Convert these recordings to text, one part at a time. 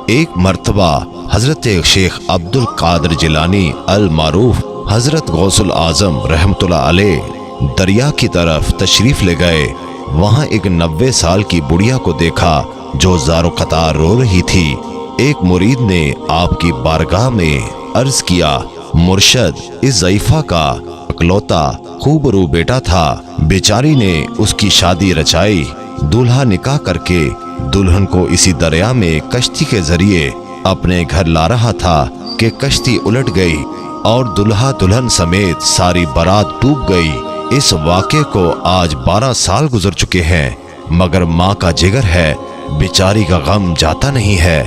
ایک مرتبہ حضرت شیخ عبدل قادر جیلانی المعروف حضرت غوث العظم رحمۃ اللہ علیہ دریا کی طرف تشریف لے گئے۔ وہاں ایک 90 سال کی بڑھیا کو دیکھا جو زار و قطار رو رہی تھی۔ ایک مرید نے آپ کی بارگاہ میں عرض کیا، مرشد، اس ضعیفہ کا اکلوتا خوبرو بیٹا تھا، بیچاری نے اس کی شادی رچائی، دولہا نکاح کر کے دلہن کو اسی دریا میں کشتی کے ذریعے اپنے گھر لا رہا تھا کہ کشتی الٹ گئی اور دلہا دلہن سمیت ساری بارات ڈوب گئی۔ اس واقعے کو آج 12 سال گزر چکے ہیں، مگر ماں کا جگر ہے، بیچاری کا غم جاتا نہیں ہے۔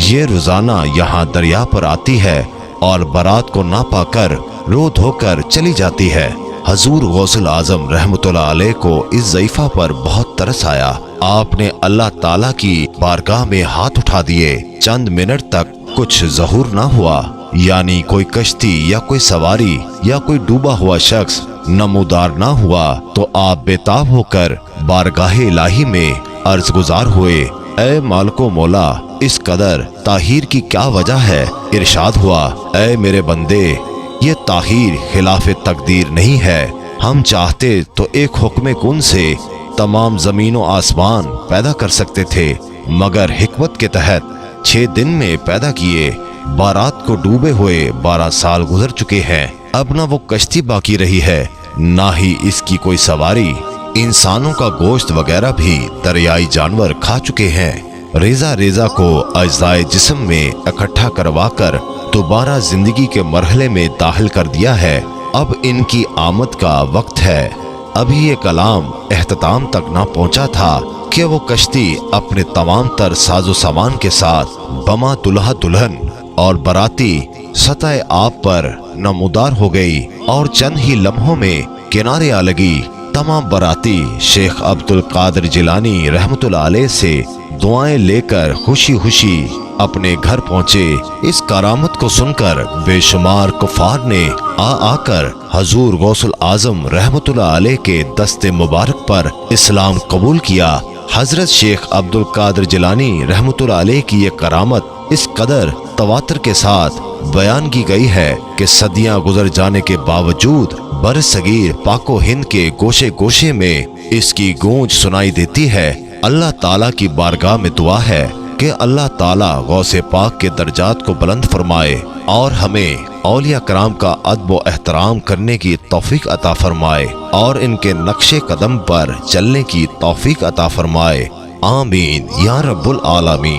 یہ روزانہ یہاں دریا پر آتی ہے اور بارات کو نہ پا کر رو دھو کر چلی جاتی ہے۔ حضور غوث العظم رحمۃ اللہ علیہ کو اس ضعیفہ پر بہت ترس آیا۔ آپ نے اللہ تعالیٰ کی بارگاہ میں ہاتھ اٹھا دیے۔ چند منٹ تک کچھ ظہور نہ ہوا، یعنی کوئی کشتی یا کوئی سواری یا کوئی ڈوبا ہوا شخص نمودار نہ ہوا، تو آپ بےتاب ہو کر بارگاہ الہی میں عرض گزار ہوئے، اے مالک و مولا، اس قدر تاخیر کی کیا وجہ ہے؟ ارشاد ہوا، اے میرے بندے، یہ تاخیر خلاف تقدیر نہیں ہے۔ ہم چاہتے تو ایک حکم کن سے تمام زمین و آسمان پیدا کر سکتے تھے، مگر حکمت کے تحت 6 دن میں پیدا کیے۔ بارات کو ڈوبے ہوئے 12 سال گزر چکے ہیں، اب نہ وہ کشتی باقی رہی ہے، نہ ہی اس کی کوئی سواری۔ انسانوں کا گوشت وغیرہ بھی دریائی جانور کھا چکے ہیں۔ ریزہ ریزہ کو اجزائے جسم میں اکٹھا کروا کر دوبارہ زندگی کے مرحلے میں داخل کر دیا ہے۔ اب ان کی آمد کا وقت ہے۔ ابھی یہ کلام اختتام تک نہ پہنچا تھا کہ وہ کشتی اپنے تمام تر ساز و سامان کے ساتھ بما دلہا دلہن اور باراتی سطح آب پر نمودار ہو گئی اور چند ہی لمحوں میں کنارے آ لگی۔ تمام باراتی شیخ عبد القادر جیلانی رحمۃ اللہ علیہ سے دعائیں لے کر خوشی خوشی اپنے گھر پہنچے۔ اس کرامت کو سن کر بے شمار کفار نے آ کر حضور غوث العظم رحمۃ اللہ علیہ کے دست مبارک پر اسلام قبول کیا۔ حضرت شیخ عبد القادر جیلانی رحمۃ اللہ علیہ کی یہ کرامت اس قدر تواتر کے ساتھ بیان کی گئی ہے کہ صدیاں گزر جانے کے باوجود برصغیر پاک و ہند کے گوشے گوشے میں اس کی گونج سنائی دیتی ہے۔ اللہ تعالیٰ کی بارگاہ میں دعا ہے کہ اللہ تعالیٰ غوث پاک کے درجات کو بلند فرمائے اور ہمیں اولیاء کرام کا ادب و احترام کرنے کی توفیق عطا فرمائے اور ان کے نقش قدم پر چلنے کی توفیق عطا فرمائے۔ آمین یا رب العالمین۔